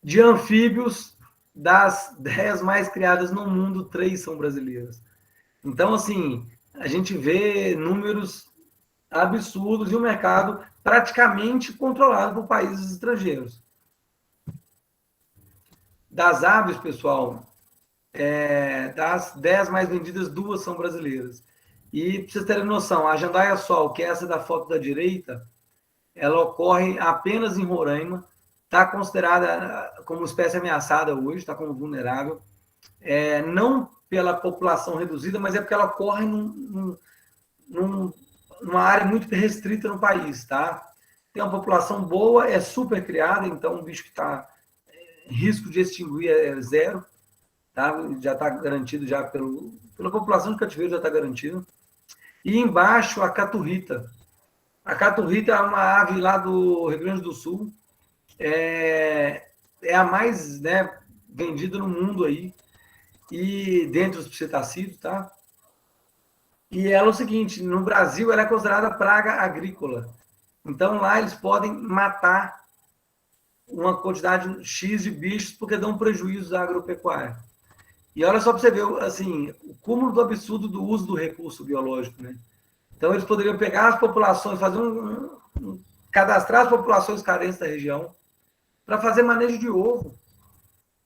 De anfíbios, das 10 mais criadas no mundo, 3 são brasileiras. Então, assim, a gente vê números absurdos e o mercado praticamente controlado por países estrangeiros. Das aves, pessoal, das 10 mais vendidas, 2 são brasileiras. E, para vocês terem noção, a jandaia sol, que é essa da foto da direita, ela ocorre apenas em Roraima, está considerada como espécie ameaçada hoje, está como vulnerável, não pela população reduzida, mas é porque ela ocorre numa área muito restrita no país, tá? Tem uma população boa, é super criada, então o bicho que está em risco de extinguir é zero, tá? Já está garantido já pela população de cativeiro, já está garantido. E embaixo a caturrita. A caturrita é uma ave lá do Rio Grande do Sul, é a mais, né, vendida no mundo aí, e dentre os cetacídeos, tá? E ela é o seguinte, no Brasil ela é considerada praga agrícola. Então lá eles podem matar uma quantidade X de bichos porque dão prejuízo à agropecuária. E olha só para você ver, assim, o cúmulo do absurdo do uso do recurso biológico, né? Então eles poderiam pegar as populações, fazer cadastrar as populações carentes da região para fazer manejo de ovo.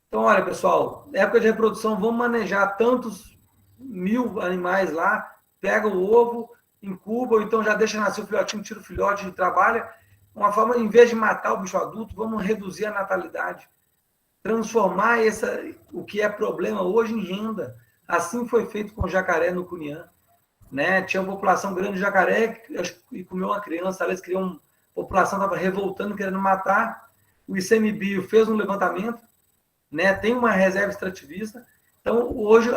Então, olha, pessoal, na época de reprodução, vamos manejar tantos 1.000 animais lá, pega o ovo, incuba, ou então já deixa nascer o filhotinho, tira o filhote e trabalha. Uma forma, em vez de matar o bicho adulto, vamos reduzir a natalidade. Transformar o que é problema hoje em renda. Assim foi feito com o jacaré no Cunhã. Né? Tinha uma população grande de jacaré e comeu uma criança, eles criam, a população estava revoltando, querendo matar. O ICMBio fez um levantamento, né? Tem uma reserva extrativista. Então, hoje,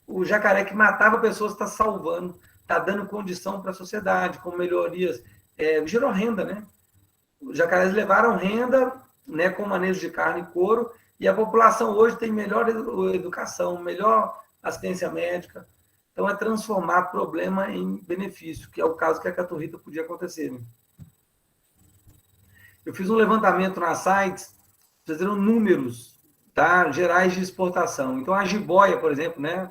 o jacaré que matava pessoas está salvando, está dando condição para a sociedade, com melhorias. Gerou renda, né? Os jacarés levaram renda, né, com manejo de carne e couro, e a população hoje tem melhor educação, melhor assistência médica. Então, é transformar problema em benefício, que é o caso que a caturrita podia acontecer. Né? Eu fiz um levantamento nas sites, fizeram números, tá, gerais de exportação. Então, a jiboia, por exemplo, né,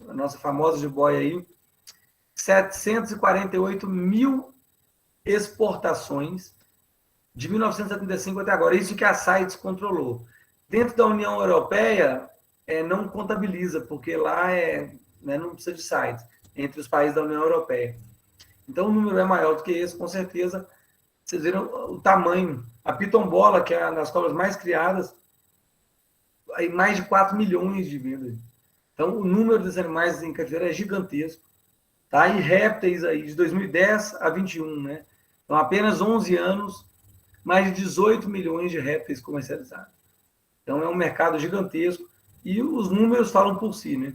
a nossa famosa jiboia aí, 748 mil exportações de 1975 até agora. Isso que a CITES controlou. Dentro da União Europeia, não contabiliza, porque lá não precisa de CITES, entre os países da União Europeia. Então, o número é maior do que esse, com certeza. Vocês viram o tamanho. A pitombola, que é uma das cobras mais criadas, aí mais de 4 milhões de vendas. Então, o número desses animais em cativeiro é gigantesco. Tá? E répteis aí, de 2010 a 21, né? Então, apenas 11 anos, mais de 18 milhões de répteis comercializados. Então, é um mercado gigantesco e os números falam por si, né?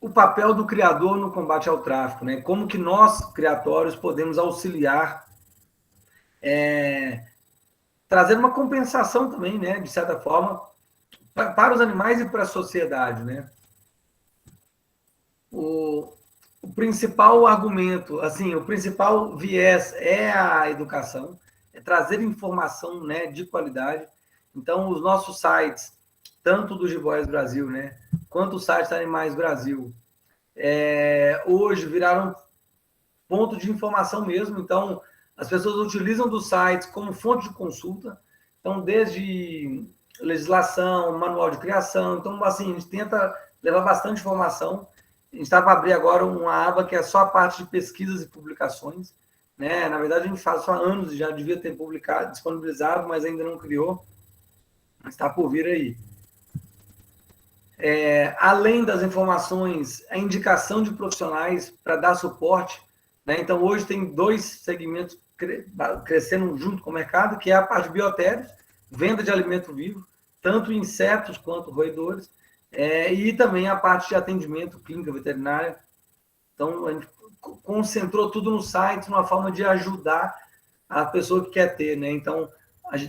O papel do criador no combate ao tráfico, né? Como que nós, criatórios, podemos auxiliar, trazer uma compensação também, né? De certa forma, para os animais e para a sociedade, né? O principal argumento, assim, o principal viés é a educação, é trazer informação, né, de qualidade. Então, os nossos sites, tanto do Jiboias Brasil, né, quanto o site da Animais Brasil, hoje viraram ponto de informação mesmo. Então, as pessoas utilizam dos sites como fonte de consulta. Então, desde legislação, manual de criação. Então, assim, a gente tenta levar bastante informação. A gente está para abrir agora uma aba que é só a parte de pesquisas e publicações, né? Na verdade, a gente faz só anos e já devia ter publicado, disponibilizado, mas ainda não criou. Está por vir aí. Além das informações, a indicação de profissionais para dar suporte, né? Então, hoje tem 2 segmentos crescendo junto com o mercado, que é a parte de biotérios, venda de alimento vivo, tanto insetos quanto roedores, e também a parte de atendimento clínica veterinária. Então, a gente concentrou tudo no site, uma forma de ajudar a pessoa que quer ter, né? Então,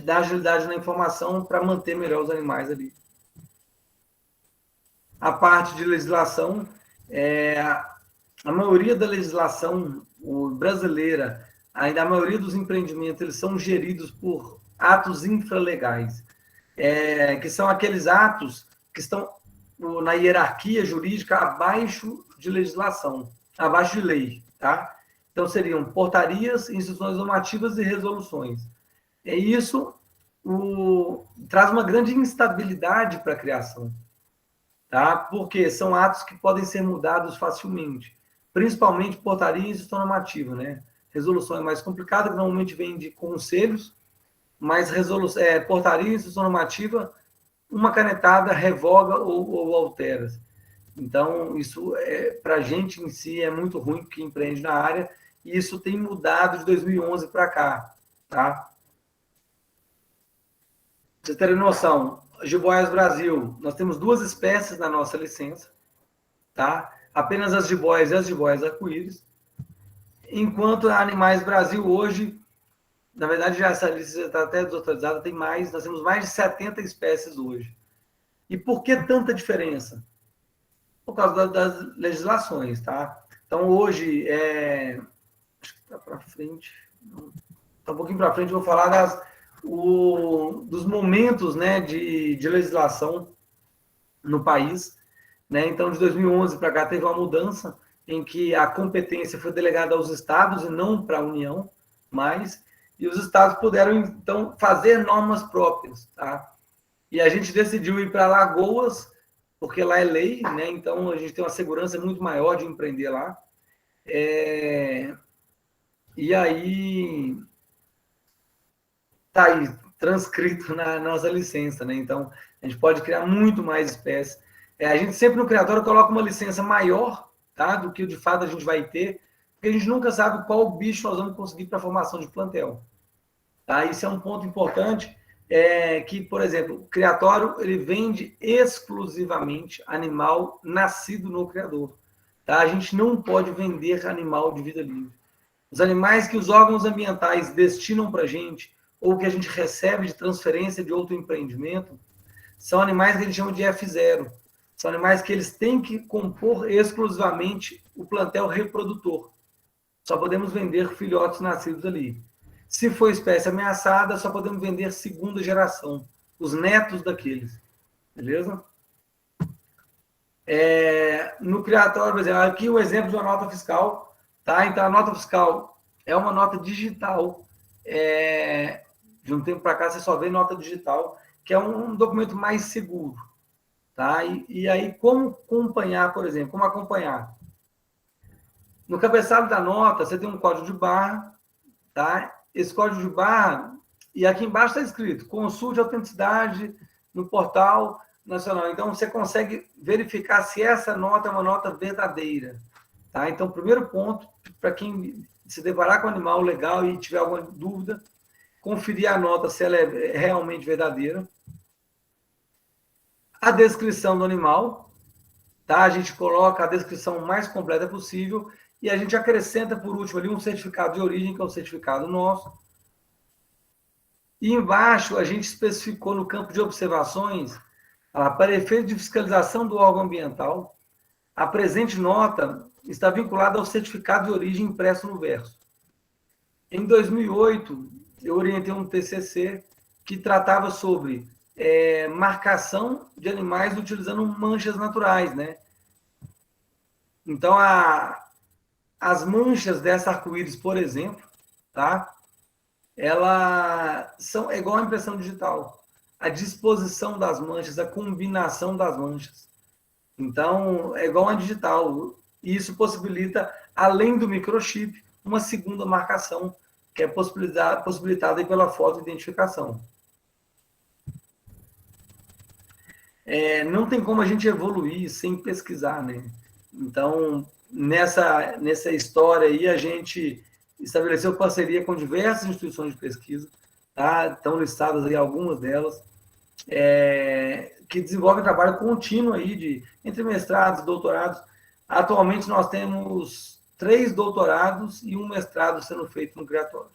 dar agilidade na informação para manter melhor os animais ali. A parte de legislação, a maioria da legislação brasileira, ainda a maioria dos empreendimentos, eles são geridos por atos infralegais, que são aqueles atos que estão na hierarquia jurídica abaixo de legislação, abaixo de lei, tá? Então, seriam portarias, instruções normativas e resoluções. Isso traz uma grande instabilidade para a criação, tá? Porque são atos que podem ser mudados facilmente, principalmente portaria e instrução normativa, né? Resolução é mais complicada, que normalmente vem de conselhos, mas portaria e instrução normativa, uma canetada revoga ou altera. Então, isso para a gente em si é muito ruim, que empreende na área, e isso tem mudado de 2011 para cá, tá? Pra vocês terem noção, Jiboias Brasil, nós temos 2 espécies na nossa licença, tá? Apenas as jiboias e as jiboias arco-íris, enquanto a Animais Brasil hoje, na verdade, já essa lista está até desatualizada, nós temos mais de 70 espécies hoje. E por que tanta diferença? Por causa das legislações, tá? Então, hoje, acho que está para frente, está um pouquinho para frente, eu vou falar dos momentos, né, de legislação no país, né? Então, de 2011 para cá, teve uma mudança em que a competência foi delegada aos estados e não para a União, e os estados puderam, então, fazer normas próprias, tá? E a gente decidiu ir para Alagoas, porque lá é lei, né? Então, a gente tem uma segurança muito maior de empreender lá. E aí, tá aí, transcrito na nossa licença, né? Então, a gente pode criar muito mais espécies. A gente sempre no criatório coloca uma licença maior, tá? Do que de fato a gente vai ter, porque a gente nunca sabe qual bicho nós vamos conseguir para a formação de plantel. Tá? Isso é um ponto importante, que, por exemplo, o criatório ele vende exclusivamente animal nascido no criador. Tá? A gente não pode vender animal de vida livre. Os animais que os órgãos ambientais destinam para a gente, ou que a gente recebe de transferência de outro empreendimento, são animais que a gente chama de F0. São animais que eles têm que compor exclusivamente o plantel reprodutor. Só podemos vender filhotes nascidos ali. Se for espécie ameaçada, só podemos vender segunda geração, os netos daqueles. Beleza? No criatório, por exemplo, aqui o exemplo de uma nota fiscal, tá? Então, a nota fiscal é uma nota digital. De um tempo para cá, você só vê nota digital, que é um documento mais seguro, tá? E aí, como acompanhar, por exemplo, como acompanhar? No cabeçalho da nota, você tem um código de barra, tá? Esse código de barra, e aqui embaixo está escrito, consulte a autenticidade no portal nacional. Então, você consegue verificar se essa nota é uma nota verdadeira, tá? Então, primeiro ponto, para quem se deparar com o animal legal e tiver alguma dúvida, conferir a nota se ela é realmente verdadeira. A descrição do animal, tá? A gente coloca a descrição mais completa possível e a gente acrescenta, por último, ali um certificado de origem, que é um certificado nosso. E embaixo, a gente especificou no campo de observações, para efeito de fiscalização do órgão ambiental, a presente nota está vinculada ao certificado de origem impresso no verso. Em 2008, eu orientei um TCC que tratava sobre marcação de animais utilizando manchas naturais, né? Então, as manchas dessa arco-íris, por exemplo, tá? Ela é igual à impressão digital. A disposição das manchas, a combinação das manchas. Então, é igual a digital. E isso possibilita, além do microchip, uma segunda marcação, que é possibilitada pela foto-identificação. Não tem como a gente evoluir sem pesquisar, né? Então, nessa história aí, a gente estabeleceu parceria com diversas instituições de pesquisa, tá? Estão listadas aí algumas delas, que desenvolvem trabalho contínuo aí entre mestrados e doutorados. Atualmente, nós temos 3 doutorados e um mestrado sendo feito no criatório,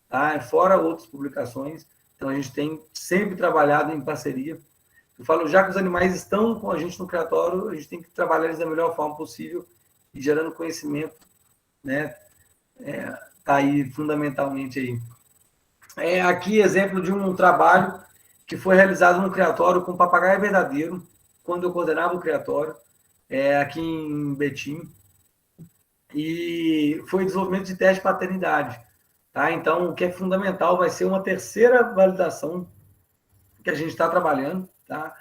tá? Fora outras publicações. Então, a gente tem sempre trabalhado em parceria. Eu falo, já que os animais estão com a gente no criatório, a gente tem que trabalhar eles da melhor forma possível e gerando conhecimento, né? Tá aí fundamentalmente aí. Aqui exemplo de um trabalho que foi realizado no criatório com papagaio verdadeiro, quando eu coordenava o criatório, aqui em Betim, e foi desenvolvimento de teste de paternidade, tá? Então, o que é fundamental vai ser uma terceira validação que a gente está trabalhando, tá?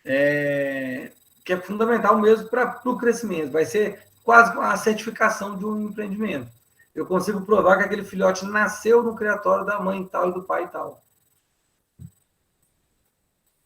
Que é fundamental mesmo para o crescimento, vai ser quase a certificação de um empreendimento. Eu consigo provar que aquele filhote nasceu no criatório da mãe tal e do pai tal.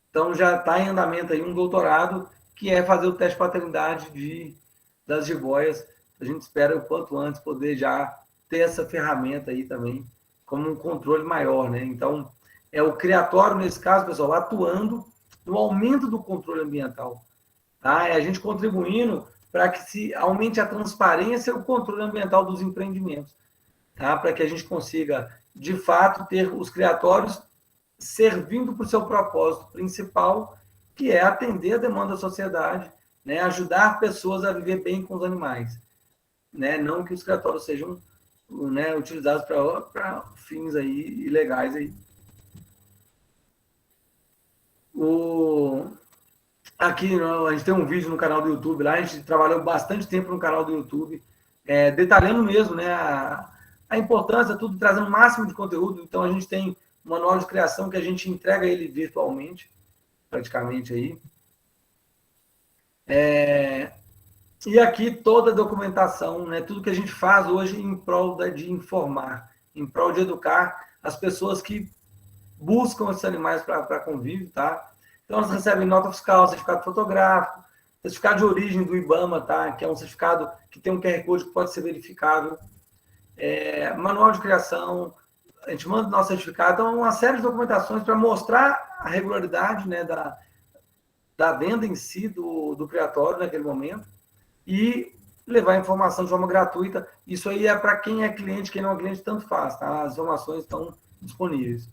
Então, já está em andamento aí um doutorado, que é fazer o teste de paternidade das jiboias. A gente espera o quanto antes poder já ter essa ferramenta aí também, como um controle maior, né? Então, é o criatório, nesse caso, pessoal, atuando no aumento do controle ambiental. Tá? É a gente contribuindo para que se aumente a transparência e o controle ambiental dos empreendimentos. Tá? Para que a gente consiga, de fato, ter os criatórios servindo para o seu propósito principal, que é atender a demanda da sociedade, né? Ajudar pessoas a viver bem com os animais. Né? Não que os criatórios sejam, né, utilizados para fins aí ilegais. Aí. Aqui a gente tem um vídeo no canal do YouTube, lá a gente trabalhou bastante tempo no canal do YouTube, detalhando mesmo, né, a importância, tudo trazendo o máximo de conteúdo. Então a gente tem um manual de criação que a gente entrega ele virtualmente, praticamente aí. E aqui toda a documentação, né, tudo que a gente faz hoje em prol de informar, em prol de educar as pessoas que buscam esses animais para convívio, tá? Então, elas recebem nota fiscal, certificado fotográfico, certificado de origem do IBAMA, tá? Que é um certificado que tem um QR Code que pode ser verificável, manual de criação, a gente manda o nosso certificado, então, uma série de documentações para mostrar a regularidade, né, da venda em si do criatório naquele momento e levar a informação de forma gratuita. Isso aí é para quem é cliente, quem não é cliente, tanto faz, tá? As informações estão disponíveis.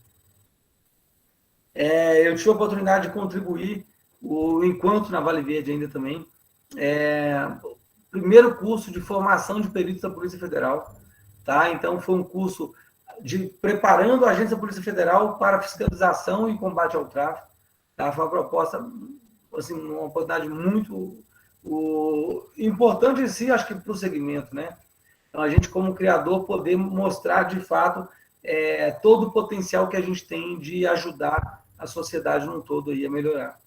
Eu tive a oportunidade de contribuir, enquanto na Vale Verde ainda também, primeiro curso de formação de peritos da Polícia Federal, tá? Então, foi um curso preparando a Agência da Polícia Federal para fiscalização e combate ao tráfico, tá? Foi uma proposta, assim, uma oportunidade muito O importante em si, acho que para o segmento, né? Então, a gente, como criador, poder mostrar, de fato, todo o potencial que a gente tem de ajudar a sociedade num todo aí a melhorar.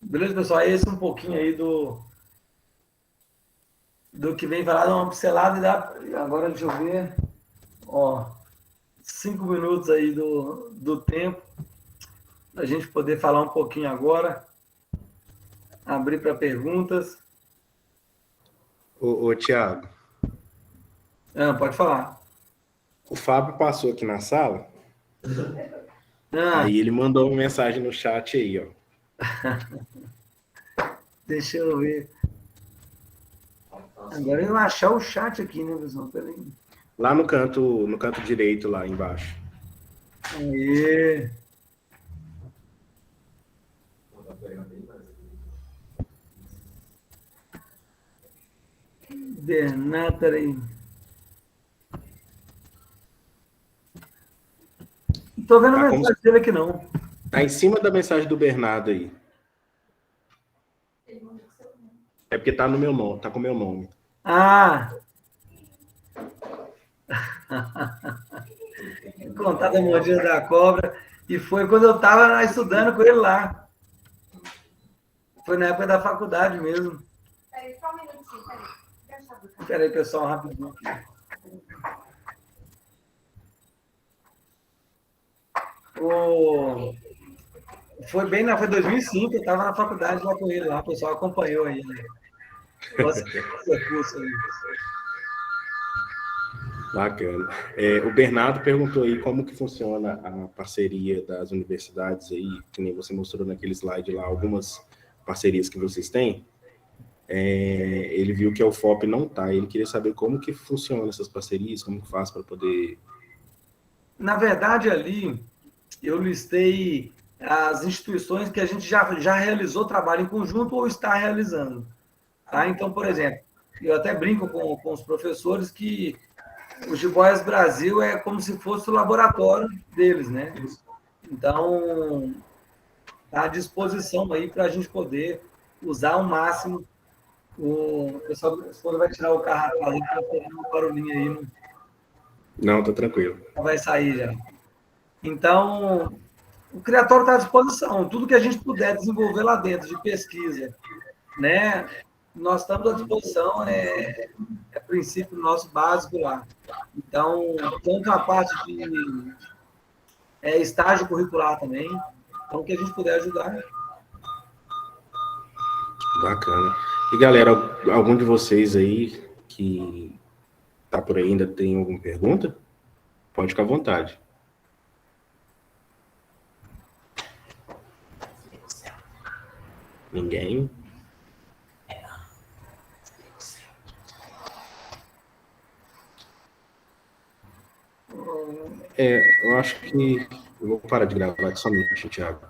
Beleza, pessoal? Esse é um pouquinho aí do que vem falar, dar uma pincelada e dá... Agora, deixa eu ver... Ó, 5 minutos aí do tempo, a gente poder falar um pouquinho agora, abrir para perguntas. Ô, Thiago, Pode falar. o Fábio passou aqui na sala, aí ele mandou uma mensagem no chat aí, ó. Deixa eu ver. Agora eu vou achar o chat aqui, né, pessoal? Peraí. Lá no canto direito, lá embaixo. Aê. Bernardo, peraí. Não tô vendo a mensagem dele aqui, não. Tá em cima da mensagem do Bernardo aí. É porque tá no meu nome, tá com o meu nome. Ah! Contar da mordida da cobra. E foi quando eu estava estudando com ele lá. Foi na época da faculdade mesmo. Peraí, só um minutinho, peraí. Espera aí, pessoal, rapidinho. Foi 2005, eu estava na faculdade lá com ele, lá, o pessoal acompanhou aí. Né? Nossa, curso aí. Bacana. O Bernardo perguntou aí como que funciona a parceria das universidades aí, que nem você mostrou naquele slide lá, algumas parcerias que vocês têm. Ele viu que a UFOP não tá, ele queria saber como que funciona essas parcerias, como que faz para poder... Na verdade, ali, eu listei as instituições que a gente já realizou trabalho em conjunto ou está realizando. Tá? Então, por exemplo, eu até brinco com os professores que o Jiboias Brasil é como se fosse o laboratório deles, né? Então, está à disposição aí para a gente poder usar ao máximo. O pessoal vai tirar o carro para fazer um barulhinho aí. Não, tá tranquilo. Vai sair já. Então, o criatório está à disposição. Tudo que a gente puder desenvolver lá dentro de pesquisa, né? Nós estamos à disposição, é princípio nosso básico lá. Então, tanto a parte de estágio curricular também, então o que a gente puder ajudar. Bacana. E galera, algum de vocês aí que tá por aí ainda tem alguma pergunta? Pode ficar à vontade. Ninguém? Eu acho que... Eu vou parar de gravar aqui só um minutinho, Thiago.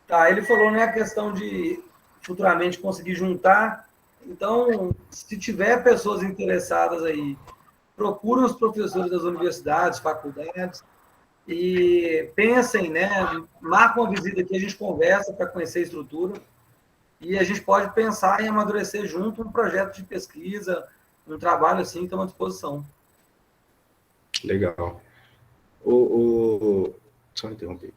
Tá, ele falou, né, a questão de futuramente conseguir juntar. Então, se tiver pessoas interessadas aí, procurem os professores das universidades, faculdades, e pensem, né, marquem uma visita aqui, a gente conversa para conhecer a estrutura, e a gente pode pensar em amadurecer junto um projeto de pesquisa, um trabalho assim, que estamos à disposição. Legal. Só interromper.